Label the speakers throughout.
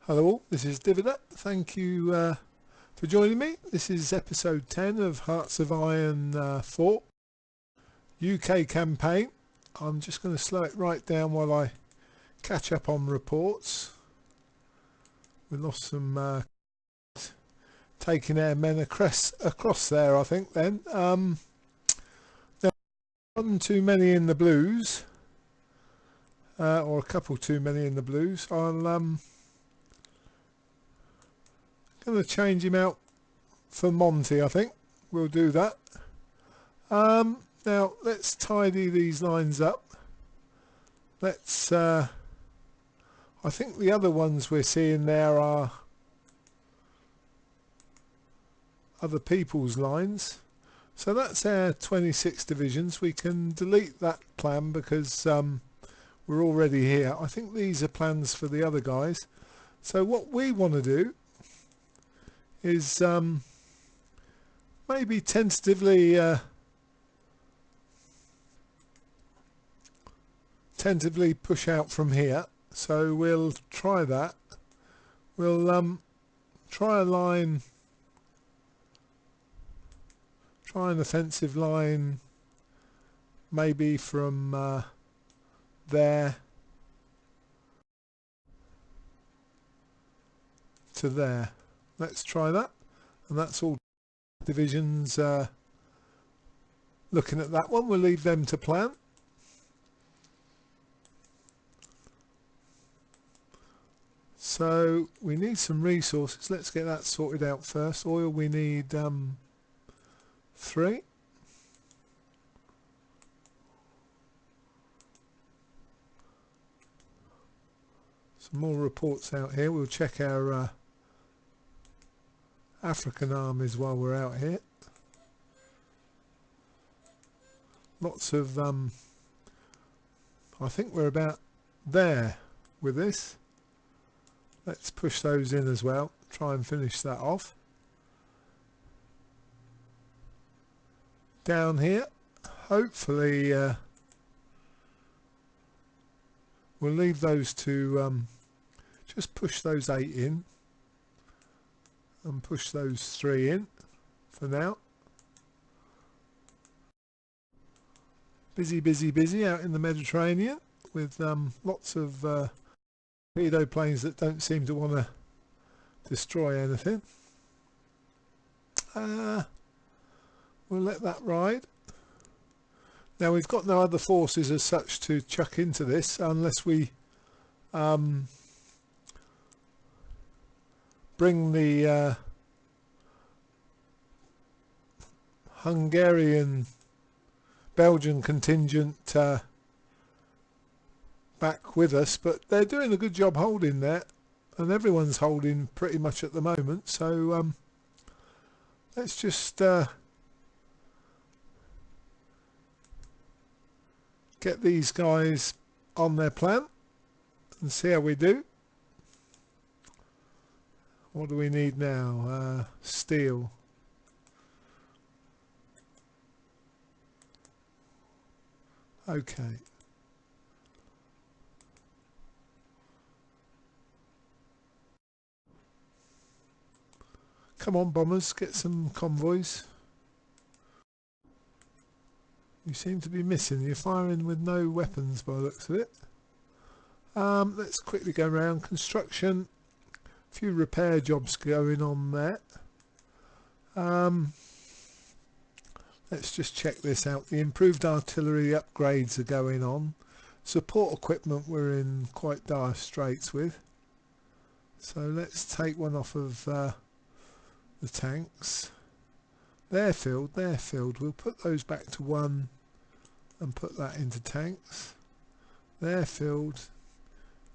Speaker 1: Hello, this is Dividend. Thank you for joining me. This is episode 10 of Hearts of Iron 4 UK campaign. I'm just going to slow it right down while I catch up on reports. We lost some taking airmen across there, I think then. There wasn't too many in the blues, or a couple too many in the blues. I'm going to change him out for Monty, I think. We'll do that. Now let's tidy these lines up. Let's I think the other ones we're seeing there are other people's lines. So that's our 26 divisions. We can delete that plan because we're already here. I think these are plans for the other guys. So what we want to do is maybe tentatively push out from here. So we'll try that. We'll try an offensive line maybe from there to there. Let's try that, and that's all divisions looking at that one. We'll leave them to plan. So we need some resources. Let's get that sorted out first. Oil, we need 3. Some more reports out here. We'll check our African armies while we're out here. Lots of I think we're about there with this. Let's push those in as well. Try and finish that off. Down here, hopefully we'll leave those to just push those 8 in and push those 3 in for now. Busy out in the Mediterranean with lots of torpedo planes that don't seem to want to destroy anything. We'll let that ride. Now we've got no other forces as such to chuck into this unless we bring the Hungarian Belgian contingent back with us, but they're doing a good job holding there, and everyone's holding pretty much at the moment. So let's just get these guys on their plan and see how we do. What do we need now? Steel. Okay. Come on, bombers, get some convoys. You seem to be missing. You're firing with no weapons by the looks of it. Let's quickly go around. Construction. A few repair jobs going on there. Let's just check this out. The improved artillery upgrades are going on. Support equipment we're in quite dire straits with. So let's take one off of the tanks. They're filled. We'll put those back to 1 and put that into tanks. They're filled.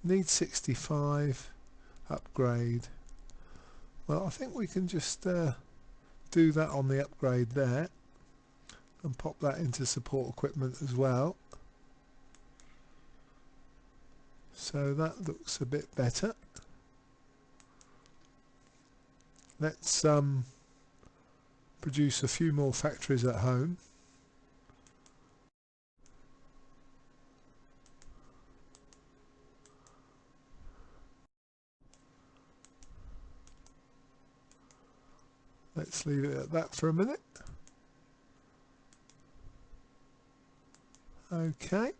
Speaker 1: Need 65. Upgrade. Well, I think we can just do that on the upgrade there and pop that into support equipment as well. So that looks a bit better. Let's produce a few more factories at home. Let's leave it at that for a minute. Okay.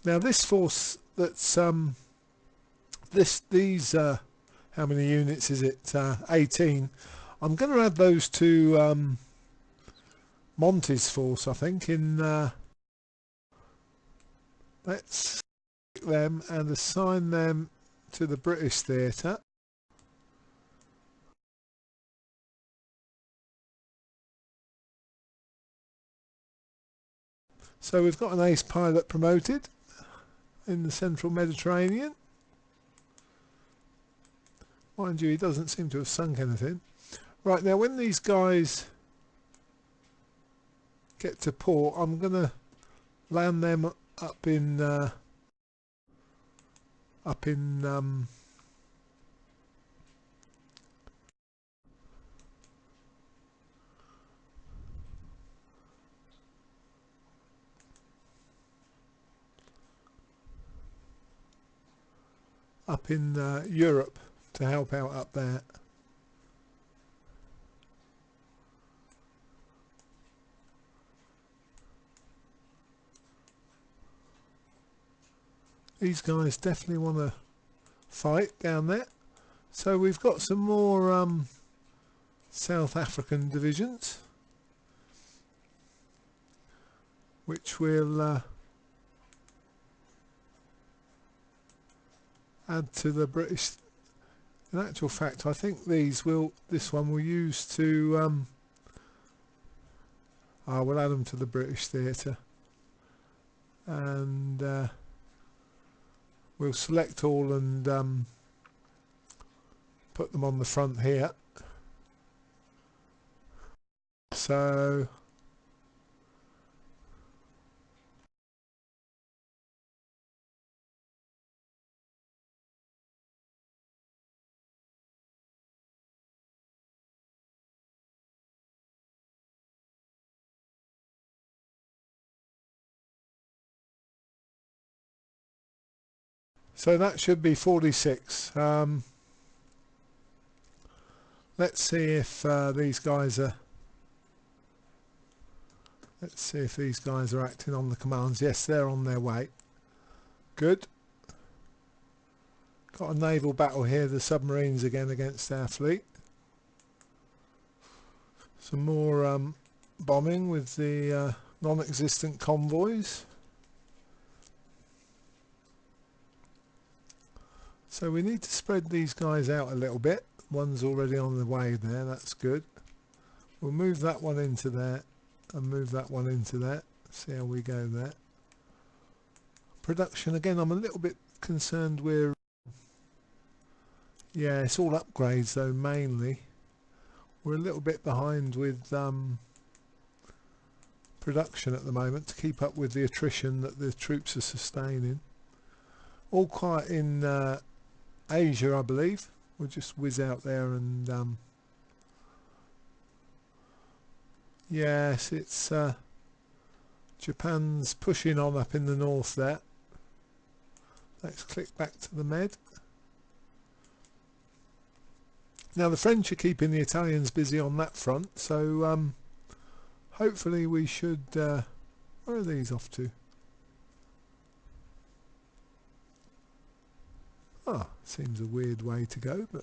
Speaker 1: Now this force that's these how many units is it? 18. I'm going to add those to Monty's force, I think. Let's pick them and assign them to the British theatre. So we've got an ace pilot promoted in the central Mediterranean. Mind you, he doesn't seem to have sunk anything. Right, now when these guys get to port, I'm going to land them up in Europe to help out up there. These guys definitely want to fight down there. So we've got some more South African divisions, which we'll add to the British. In actual fact, I think this one we'll use to we'll add them to the British theatre, and we'll select all and put them on the front here. So that should be 46. Let's see if these guys are. Let's see if these guys are acting on the commands. Yes, they're on their way. Good. Got a naval battle here, the submarines again against our fleet. Some more bombing with the non-existent convoys. So we need to spread these guys out a little bit. One's already on the way there, that's good. We'll move that one into there and move that one into there. See how we go there. Production, again, I'm a little bit concerned we're... Yeah, it's all upgrades though, mainly. We're a little bit behind with production at the moment to keep up with the attrition that the troops are sustaining. All quiet in Asia, I believe. We'll just whiz out there and yes, it's Japan's pushing on up in the north there. Let's click back to the Med. Now the French are keeping the Italians busy on that front, so hopefully we should... where are these off to? Ah, seems a weird way to go, but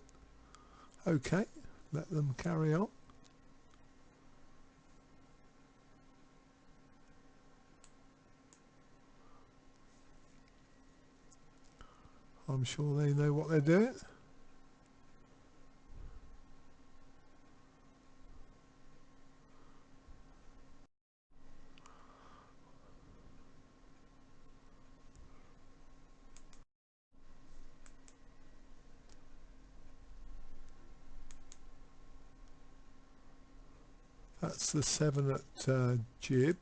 Speaker 1: okay, let them carry on. I'm sure they know what they're doing. That's the 7 at Jib.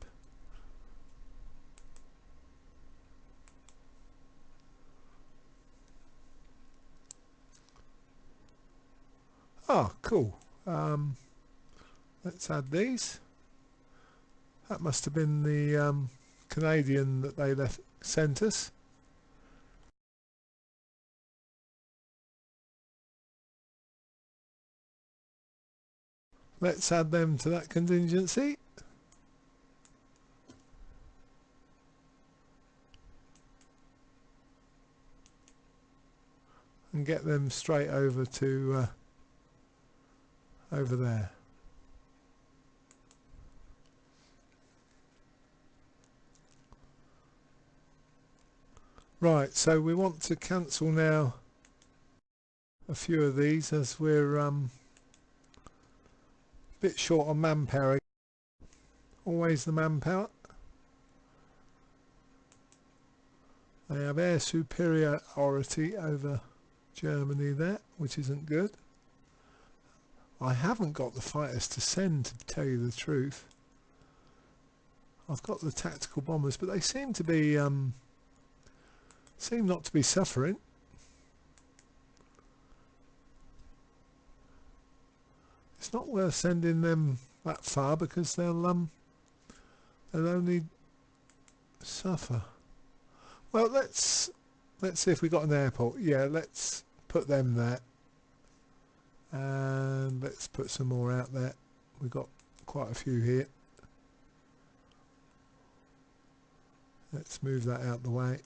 Speaker 1: Ah, cool. Let's add these. That must have been the Canadian that they sent us. let's add them to that contingency. And get them straight over to over there. Right, so we want to cancel now a few of these as we're a bit short on manpower. Always the manpower. They have air superiority over Germany there, which isn't good. I haven't got the fighters to send, to tell you the truth. I've got the tactical bombers, but they seem to be seem not to be suffering. It's not worth sending them that far because they'll only suffer. Well, let's see if we got an airport. Yeah, let's put them there, and let's put some more out there. We've got quite a few here. Let's move that out the way.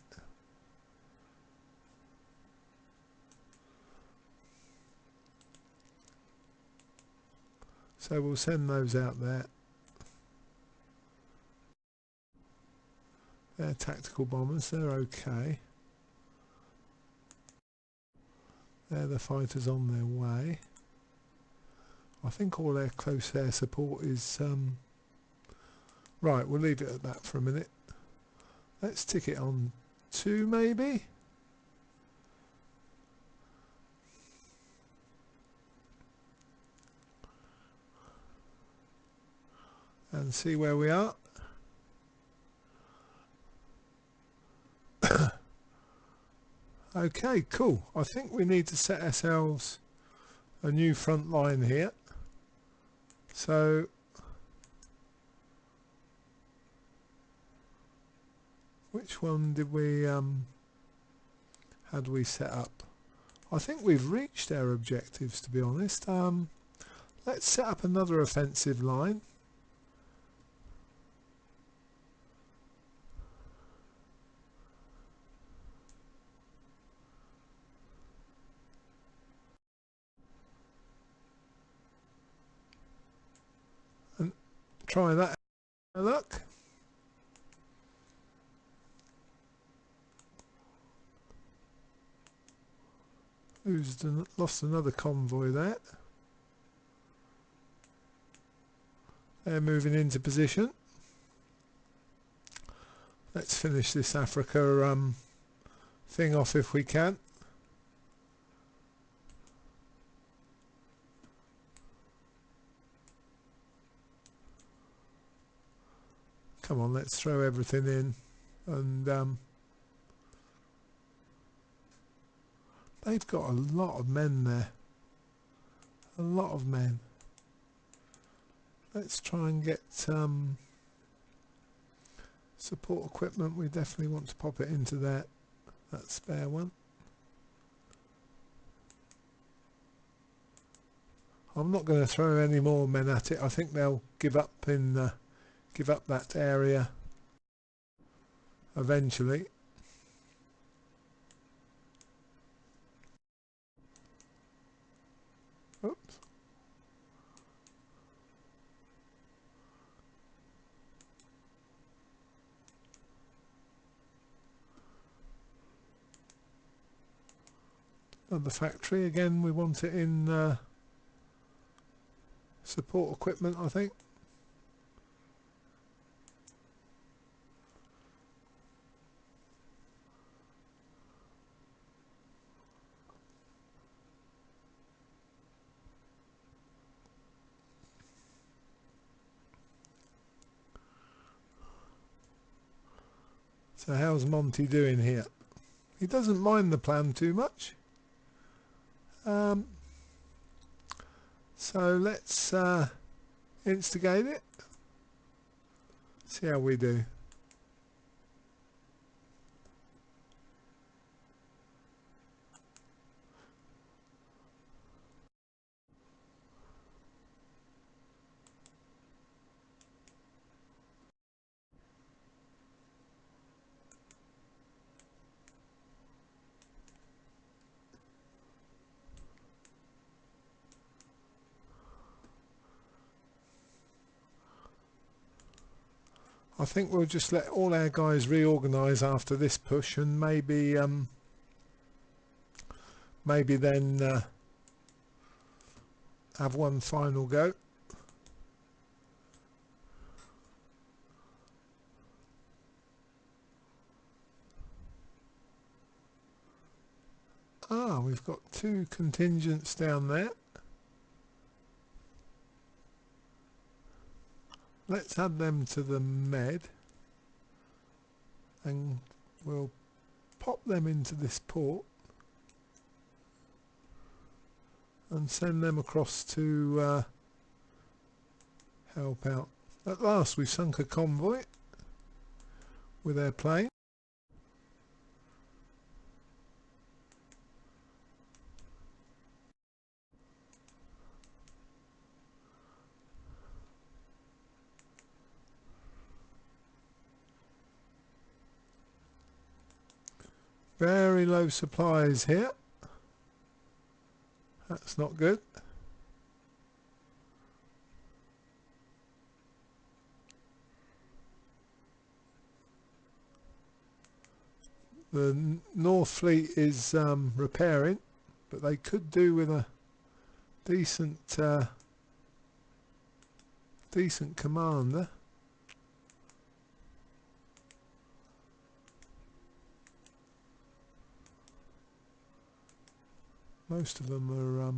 Speaker 1: So we'll send those out there. They're tactical bombers, they're okay. They're the fighters on their way. I think all their close air support is right, we'll leave it at that for a minute. Let's tick it on 2 maybe. And see where we are. Okay, cool. I think we need to set ourselves a new front line here. So which one did we had we set up? I think we've reached our objectives, to be honest. Let's set up another offensive line. And try that. Look. Who's lost another convoy there? They're moving into position. Let's finish this Africa thing off if we can. Come on, let's throw everything in. And they've got a lot of men there. A lot of men. Let's try and get support equipment. We definitely want to pop it into that spare one. I'm not going to throw any more men at it. I think they'll give up that area eventually. Oops. And the factory again, we want it in support equipment, I think. So how's Monty doing here? He doesn't mind the plan too much. So let's instigate it. See how we do. I think we'll just let all our guys reorganise after this push, and maybe then have one final go. Ah, we've got 2 contingents down there. Let's add them to the med, and we'll pop them into this port and send them across to help out. At last we've sunk a convoy with our plane. Very low supplies here. That's not good. The North Fleet is repairing, but they could do with a decent commander. Most of them are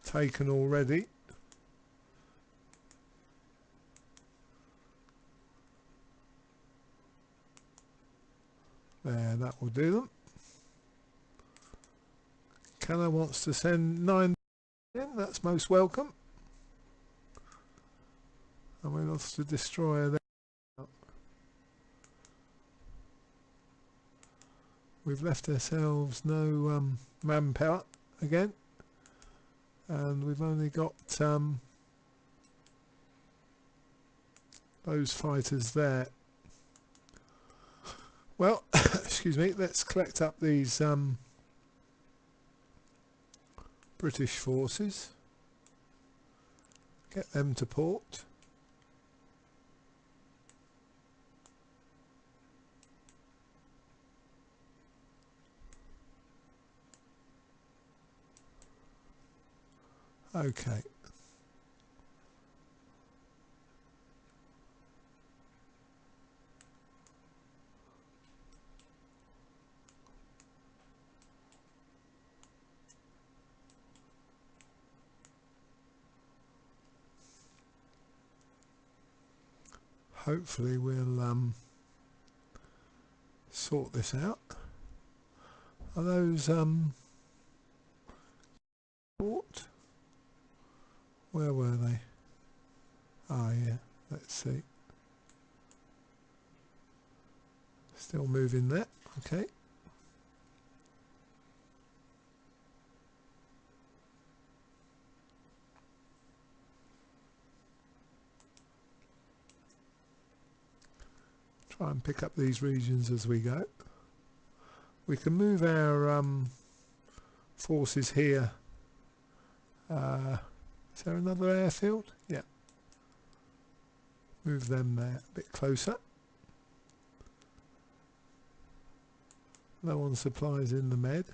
Speaker 1: taken already. There, that will do them. Canna wants to send 9 in, that's most welcome. And we lost a destroyer there. We've left ourselves no manpower again, and we've only got those fighters there. Well, excuse me, let's collect up these British forces, get them to port. Okay. Hopefully we'll sort this out. Are those port? Where were they? Ah, yeah, let's see. Still moving there, okay. Try and pick up these regions as we go. We can move our forces here. Is there another airfield? Yeah. Move them there a bit closer. Low on supplies in the med.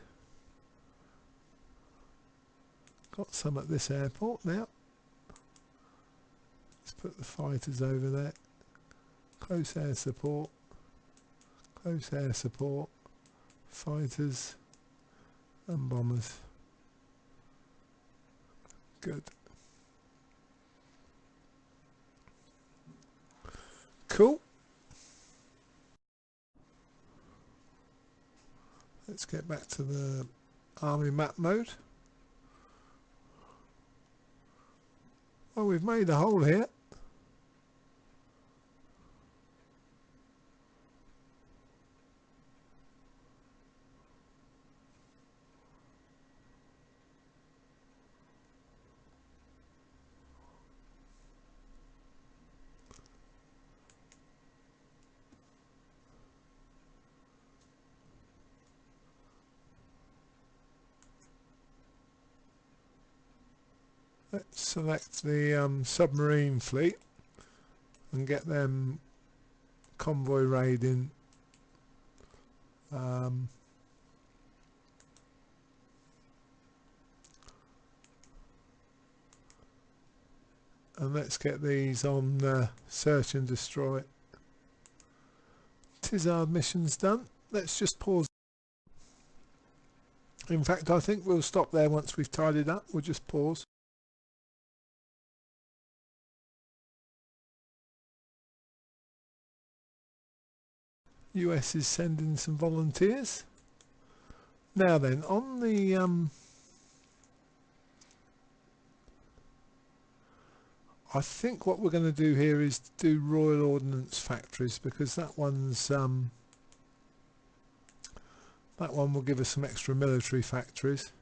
Speaker 1: Got some at this airport now. Let's put the fighters over there. Close air support. Close air support. Fighters and bombers. Good. Cool. Let's get back to the army map mode. Well, we've made a hole here. Let's select the submarine fleet. and get them convoy raiding. And let's get these on search and destroy. Tizard mission's done. Let's just pause. In fact, I think we'll stop there once we've tidied up. We'll just pause. US is sending some volunteers. Now then, on the I think what we're going to do here is do Royal Ordnance factories, because that one will give us some extra military factories.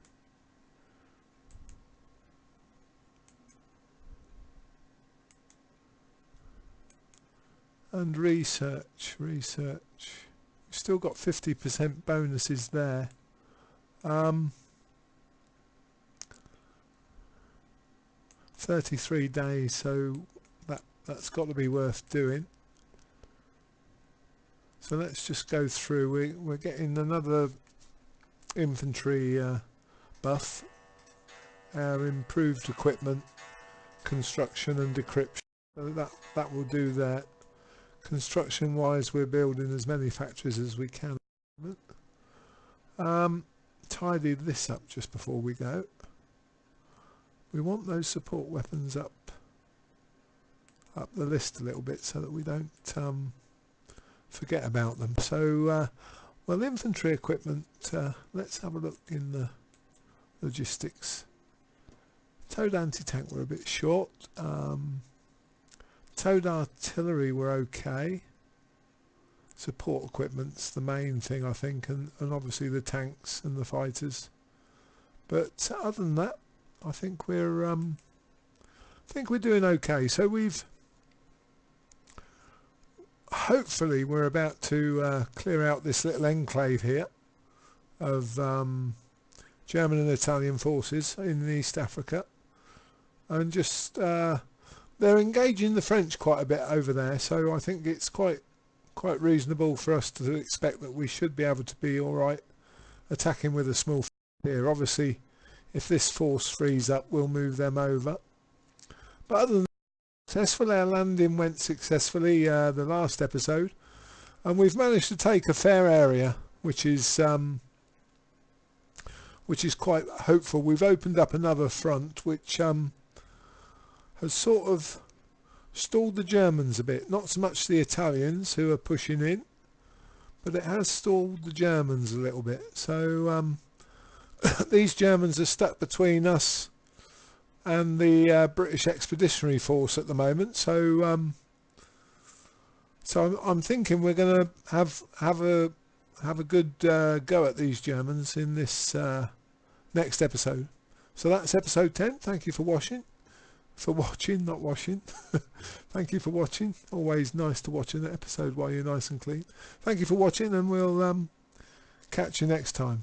Speaker 1: And research. We've still got 50% bonuses there. 33 days, so that's got to be worth doing. So let's just go through. We're getting another infantry buff. Our improved equipment, construction and decryption. So that will do that. Construction wise, we're building as many factories as we can. Tidy this up just before we go. We want those support weapons up the list a little bit so that we don't forget about them. So well, infantry equipment, let's have a look in the logistics. Towed anti-tank were a bit short. Towed artillery were okay. Support equipment's the main thing, I think, and obviously the tanks and the fighters. But other than that, I think we're doing okay. So hopefully we're about to clear out this little enclave here of German and Italian forces in East Africa, and just they're engaging the French quite a bit over there. So I think it's quite reasonable for us to expect that we should be able to be all right attacking with a small force here. Obviously, if this force frees up, we'll move them over. But other than that, successful, our landing went successfully the last episode, and we've managed to take a fair area, which is quite hopeful. We've opened up another front, which has sort of stalled the Germans a bit. Not so much the Italians, who are pushing in, but it has stalled the Germans a little bit. So these Germans are stuck between us and the British Expeditionary Force at the moment. So I'm thinking we're going to have a good go at these Germans in this next episode. So that's episode 10. Thank you for watching. Not washing. Thank you for watching. Always nice to watch an episode while you're nice and clean. Thank you for watching, and we'll catch you next time.